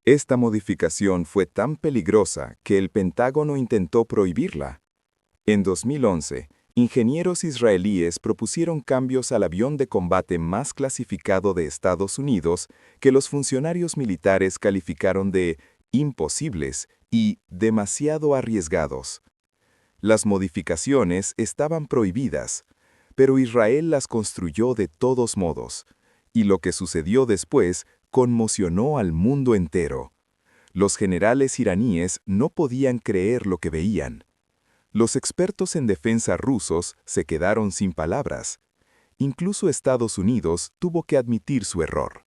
Esta modificación fue tan peligrosa que el Pentágono intentó prohibirla. En 2011, ingenieros israelíes propusieron cambios al avión de combate más clasificado de Estados Unidos que los funcionarios militares calificaron de imposibles y demasiado arriesgados. Las modificaciones estaban prohibidas, pero Israel las construyó de todos modos, y lo que sucedió después conmocionó al mundo entero. Los generales iraníes no podían creer lo que veían. Los expertos en defensa rusos se quedaron sin palabras. Incluso Estados Unidos tuvo que admitir su error.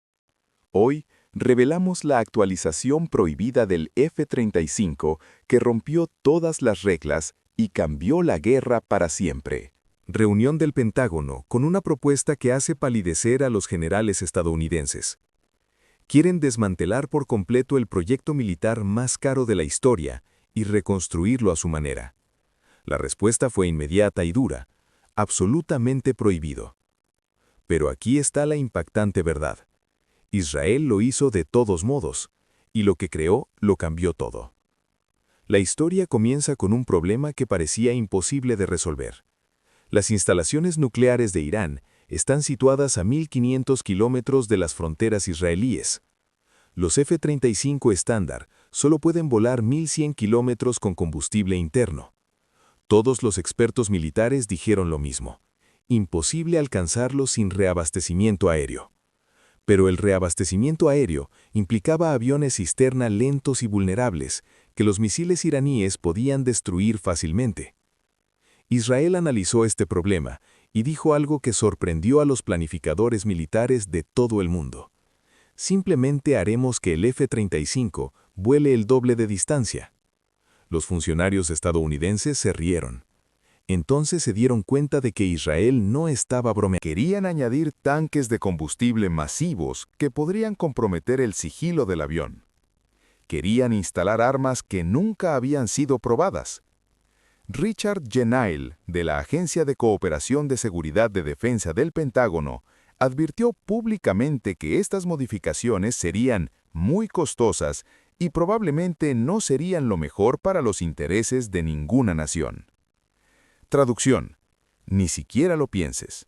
Hoy, revelamos la actualización prohibida del F-35 que rompió todas las reglas y cambió la guerra para siempre. Reunión del Pentágono con una propuesta que hace palidecer a los generales estadounidenses. Quieren desmantelar por completo el proyecto militar más caro de la historia y reconstruirlo a su manera. La respuesta fue inmediata y dura: absolutamente prohibido. Pero aquí está la impactante verdad. Israel lo hizo de todos modos, y lo que creó lo cambió todo. La historia comienza con un problema que parecía imposible de resolver. Las instalaciones nucleares de Irán están situadas a 1.500 kilómetros de las fronteras israelíes. Los F-35 estándar solo pueden volar 1.100 kilómetros con combustible interno. Todos los expertos militares dijeron lo mismo: imposible alcanzarlo sin reabastecimiento aéreo. Pero el reabastecimiento aéreo implicaba aviones cisterna lentos y vulnerables que los misiles iraníes podían destruir fácilmente. Israel analizó este problema y dijo algo que sorprendió a los planificadores militares de todo el mundo: simplemente haremos que el F-35 vuele el doble de distancia. Los funcionarios estadounidenses se rieron. Entonces se dieron cuenta de que Israel no estaba bromeando. Querían añadir tanques de combustible masivos que podrían comprometer el sigilo del avión. Querían instalar armas que nunca habían sido probadas. Richard Genail, de la Agencia de Cooperación de Seguridad de Defensa del Pentágono, advirtió públicamente que estas modificaciones serían muy costosas y probablemente no serían lo mejor para los intereses de ninguna nación. Traducción: ni siquiera lo pienses.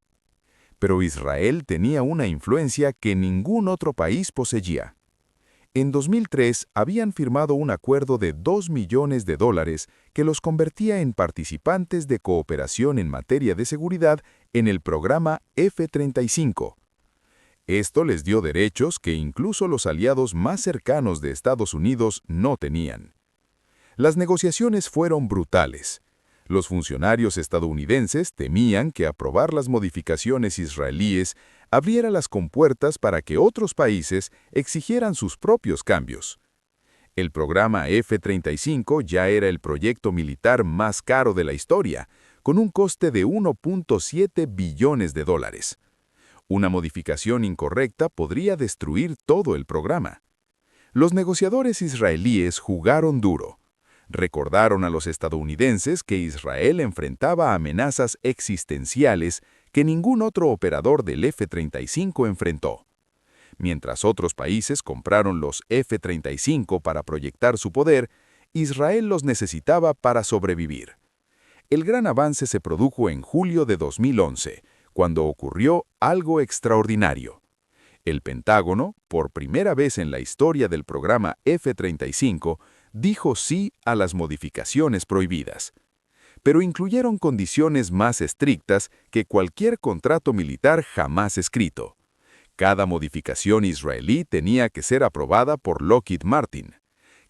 Pero Israel tenía una influencia que ningún otro país poseía. En 2003 habían firmado un acuerdo de $2 millones que los convertía en participantes de cooperación en materia de seguridad en el programa F-35. Esto les dio derechos que incluso los aliados más cercanos de Estados Unidos no tenían. Las negociaciones fueron brutales. Los funcionarios estadounidenses temían que aprobar las modificaciones israelíes abriera las compuertas para que otros países exigieran sus propios cambios. El programa F-35 ya era el proyecto militar más caro de la historia, con un coste de $1.7 billones. Una modificación incorrecta podría destruir todo el programa. Los negociadores israelíes jugaron duro. Recordaron a los estadounidenses que Israel enfrentaba amenazas existenciales que ningún otro operador del F-35 enfrentó. Mientras otros países compraron los F-35 para proyectar su poder, Israel los necesitaba para sobrevivir. El gran avance se produjo en julio de 2011, cuando ocurrió algo extraordinario. El Pentágono, por primera vez en la historia del programa F-35, dijo sí a las modificaciones prohibidas. Pero incluyeron condiciones más estrictas que cualquier contrato militar jamás escrito. Cada modificación israelí tenía que ser aprobada por Lockheed Martin.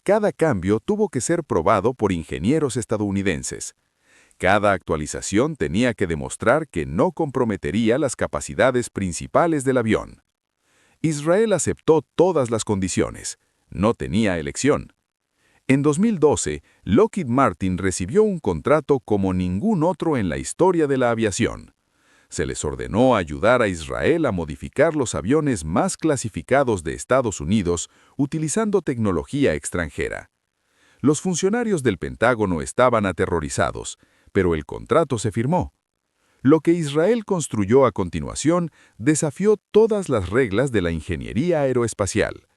Cada cambio tuvo que ser probado por ingenieros estadounidenses. Cada actualización tenía que demostrar que no comprometería las capacidades principales del avión. Israel aceptó todas las condiciones. No tenía elección. En 2012, Lockheed Martin recibió un contrato como ningún otro en la historia de la aviación. Se les ordenó ayudar a Israel a modificar los aviones más clasificados de Estados Unidos utilizando tecnología extranjera. Los funcionarios del Pentágono estaban aterrorizados, pero el contrato se firmó. Lo que Israel construyó a continuación desafió todas las reglas de la ingeniería aeroespacial.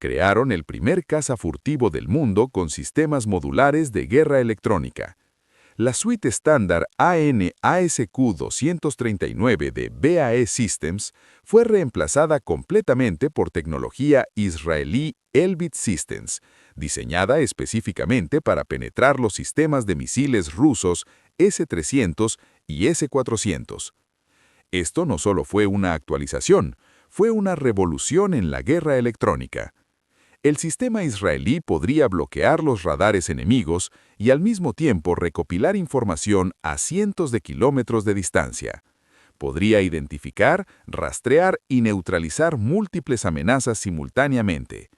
Crearon el primer caza furtivo del mundo con sistemas modulares de guerra electrónica. La suite estándar AN/ASQ-239 de BAE Systems fue reemplazada completamente por tecnología israelí Elbit Systems, diseñada específicamente para penetrar los sistemas de misiles rusos S-300 y S-400. Esto no solo fue una actualización, fue una revolución en la guerra electrónica. El sistema israelí podría bloquear los radares enemigos y al mismo tiempo recopilar información a cientos de kilómetros de distancia. Podría identificar, rastrear y neutralizar múltiples amenazas simultáneamente.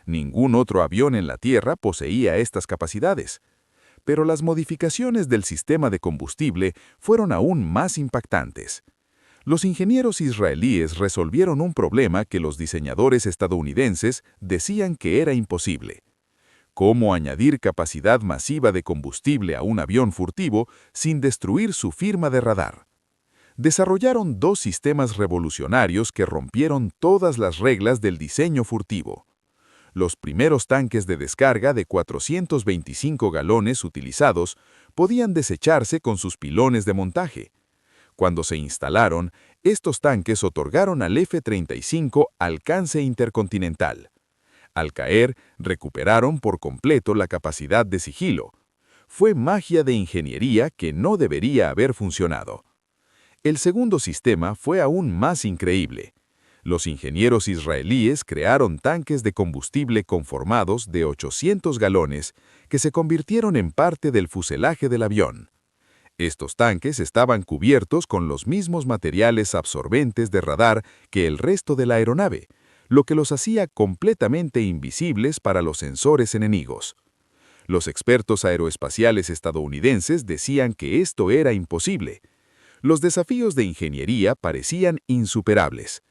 Ningún otro avión en la Tierra poseía estas capacidades. Pero las modificaciones del sistema de combustible fueron aún más impactantes. Los ingenieros israelíes resolvieron un problema que los diseñadores estadounidenses decían que era imposible. ¿Cómo añadir capacidad masiva de combustible a un avión furtivo sin destruir su firma de radar? Desarrollaron dos sistemas revolucionarios que rompieron todas las reglas del diseño furtivo. Los primeros tanques de descarga de 425 galones utilizados podían desecharse con sus pilones de montaje. Cuando se instalaron, estos tanques otorgaron al F-35 alcance intercontinental. Al caer, recuperaron por completo la capacidad de sigilo. Fue magia de ingeniería que no debería haber funcionado. El segundo sistema fue aún más increíble. Los ingenieros israelíes crearon tanques de combustible conformados de 800 galones que se convirtieron en parte del fuselaje del avión. Estos tanques estaban cubiertos con los mismos materiales absorbentes de radar que el resto de la aeronave, lo que los hacía completamente invisibles para los sensores enemigos. Los expertos aeroespaciales estadounidenses decían que esto era imposible. Los desafíos de ingeniería parecían insuperables.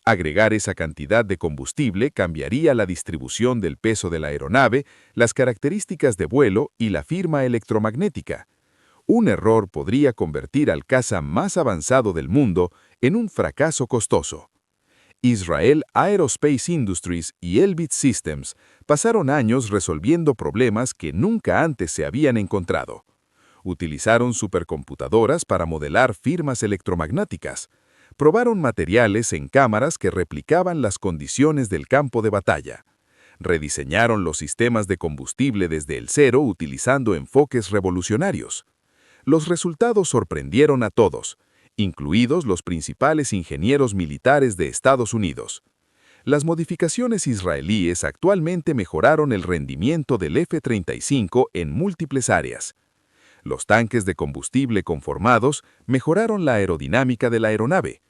Agregar esa cantidad de combustible cambiaría la distribución del peso de la aeronave, las características de vuelo y la firma electromagnética. Un error podría convertir al caza más avanzado del mundo en un fracaso costoso. Israel Aerospace Industries y Elbit Systems pasaron años resolviendo problemas que nunca antes se habían encontrado. Utilizaron supercomputadoras para modelar firmas electromagnéticas. Probaron materiales en cámaras que replicaban las condiciones del campo de batalla. Rediseñaron los sistemas de combustible desde el cero utilizando enfoques revolucionarios. Los resultados sorprendieron a todos, incluidos los principales ingenieros militares de Estados Unidos. Las modificaciones israelíes actualmente mejoraron el rendimiento del F-35 en múltiples áreas. Los tanques de combustible conformados mejoraron la aerodinámica de la aeronave.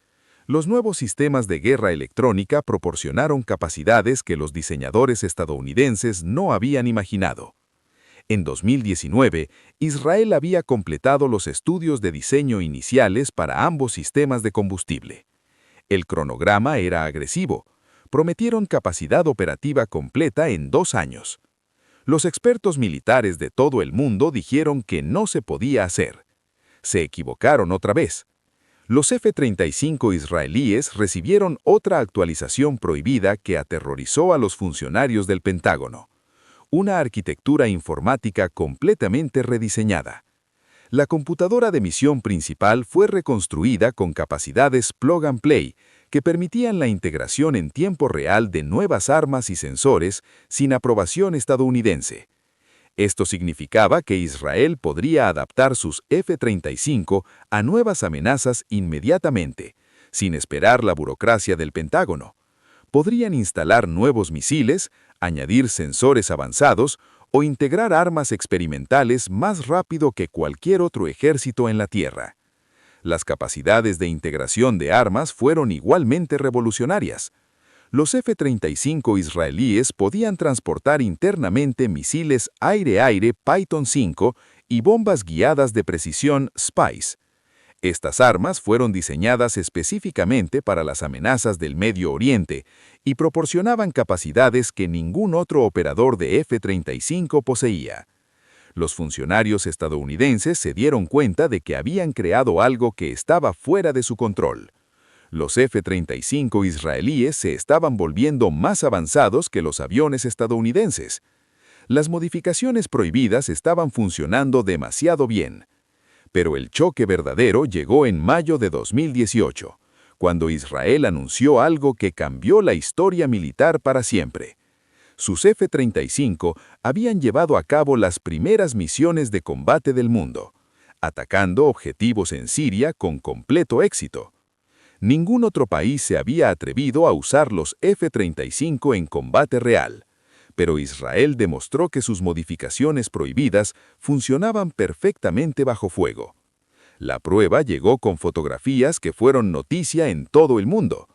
Los nuevos sistemas de guerra electrónica proporcionaron capacidades que los diseñadores estadounidenses no habían imaginado. En 2019, Israel había completado los estudios de diseño iniciales para ambos sistemas de combustible. El cronograma era agresivo. Prometieron capacidad operativa completa en 2 años. Los expertos militares de todo el mundo dijeron que no se podía hacer. Se equivocaron otra vez. Los F-35 israelíes recibieron otra actualización prohibida que aterrorizó a los funcionarios del Pentágono. Una arquitectura informática completamente rediseñada. La computadora de misión principal fue reconstruida con capacidades plug and play que permitían la integración en tiempo real de nuevas armas y sensores sin aprobación estadounidense. Esto significaba que Israel podría adaptar sus F-35 a nuevas amenazas inmediatamente, sin esperar la burocracia del Pentágono. Podrían instalar nuevos misiles, añadir sensores avanzados o integrar armas experimentales más rápido que cualquier otro ejército en la Tierra. Las capacidades de integración de armas fueron igualmente revolucionarias. Los F-35 israelíes podían transportar internamente misiles aire-aire Python 5 y bombas guiadas de precisión SPICE. Estas armas fueron diseñadas específicamente para las amenazas del Medio Oriente y proporcionaban capacidades que ningún otro operador de F-35 poseía. Los funcionarios estadounidenses se dieron cuenta de que habían creado algo que estaba fuera de su control. Los F-35 israelíes se estaban volviendo más avanzados que los aviones estadounidenses. Las modificaciones prohibidas estaban funcionando demasiado bien. Pero el choque verdadero llegó en mayo de 2018, cuando Israel anunció algo que cambió la historia militar para siempre. Sus F-35 habían llevado a cabo las primeras misiones de combate del mundo, atacando objetivos en Siria con completo éxito. Ningún otro país se había atrevido a usar los F-35 en combate real, pero Israel demostró que sus modificaciones prohibidas funcionaban perfectamente bajo fuego. La prueba llegó con fotografías que fueron noticia en todo el mundo.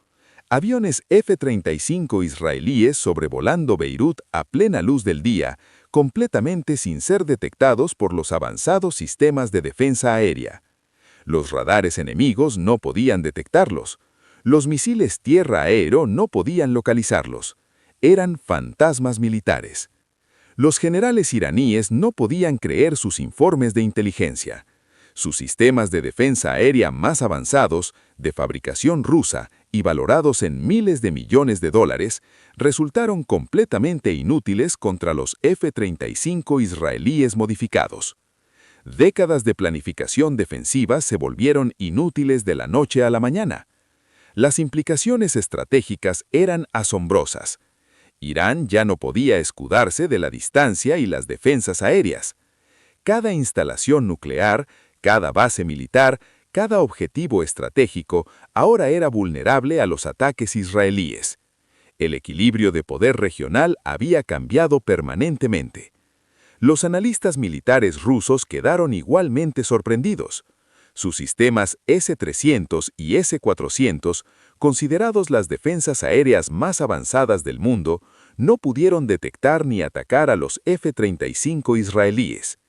Aviones F-35 israelíes sobrevolando Beirut a plena luz del día, completamente sin ser detectados por los avanzados sistemas de defensa aérea. Los radares enemigos no podían detectarlos. Los misiles tierra-aéreo no podían localizarlos. Eran fantasmas militares. Los generales iraníes no podían creer sus informes de inteligencia. Sus sistemas de defensa aérea más avanzados, de fabricación rusa y valorados en miles de millones de dólares, resultaron completamente inútiles contra los F-35 israelíes modificados. Décadas de planificación defensiva se volvieron inútiles de la noche a la mañana. Las implicaciones estratégicas eran asombrosas. Irán ya no podía escudarse de la distancia y las defensas aéreas. Cada instalación nuclear, cada base militar, cada objetivo estratégico ahora era vulnerable a los ataques israelíes. El equilibrio de poder regional había cambiado permanentemente. Los analistas militares rusos quedaron igualmente sorprendidos. Sus sistemas S-300 y S-400, considerados las defensas aéreas más avanzadas del mundo, no pudieron detectar ni atacar a los F-35 israelíes.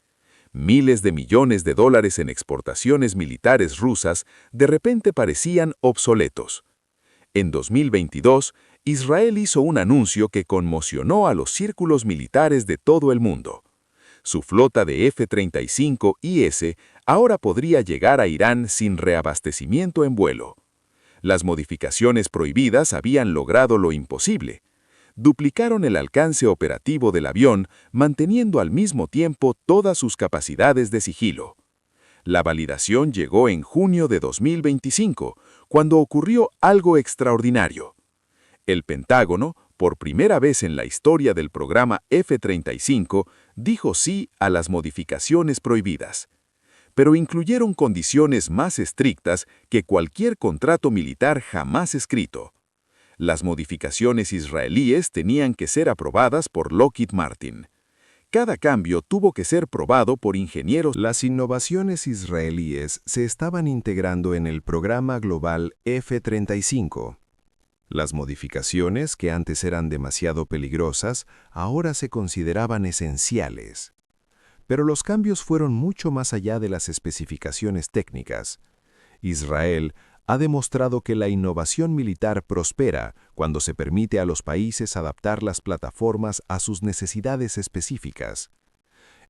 Miles de millones de dólares en exportaciones militares rusas de repente parecían obsoletos. En 2022, Israel hizo un anuncio que conmocionó a los círculos militares de todo el mundo. Su flota de F-35IS ahora podría llegar a Irán sin reabastecimiento en vuelo. Las modificaciones prohibidas habían logrado lo imposible. Duplicaron el alcance operativo del avión, manteniendo al mismo tiempo todas sus capacidades de sigilo. La validación llegó en junio de 2025, cuando ocurrió algo extraordinario. El Pentágono, por primera vez en la historia del programa F-35, dijo sí a las modificaciones prohibidas. Pero incluyeron condiciones más estrictas que cualquier contrato militar jamás escrito. Las modificaciones israelíes tenían que ser aprobadas por Lockheed Martin. Cada cambio tuvo que ser probado por ingenieros. Las innovaciones israelíes se estaban integrando en el programa global F-35. Las modificaciones, que antes eran demasiado peligrosas, ahora se consideraban esenciales. Pero los cambios fueron mucho más allá de las especificaciones técnicas. Israel ha demostrado que la innovación militar prospera cuando se permite a los países adaptar las plataformas a sus necesidades específicas.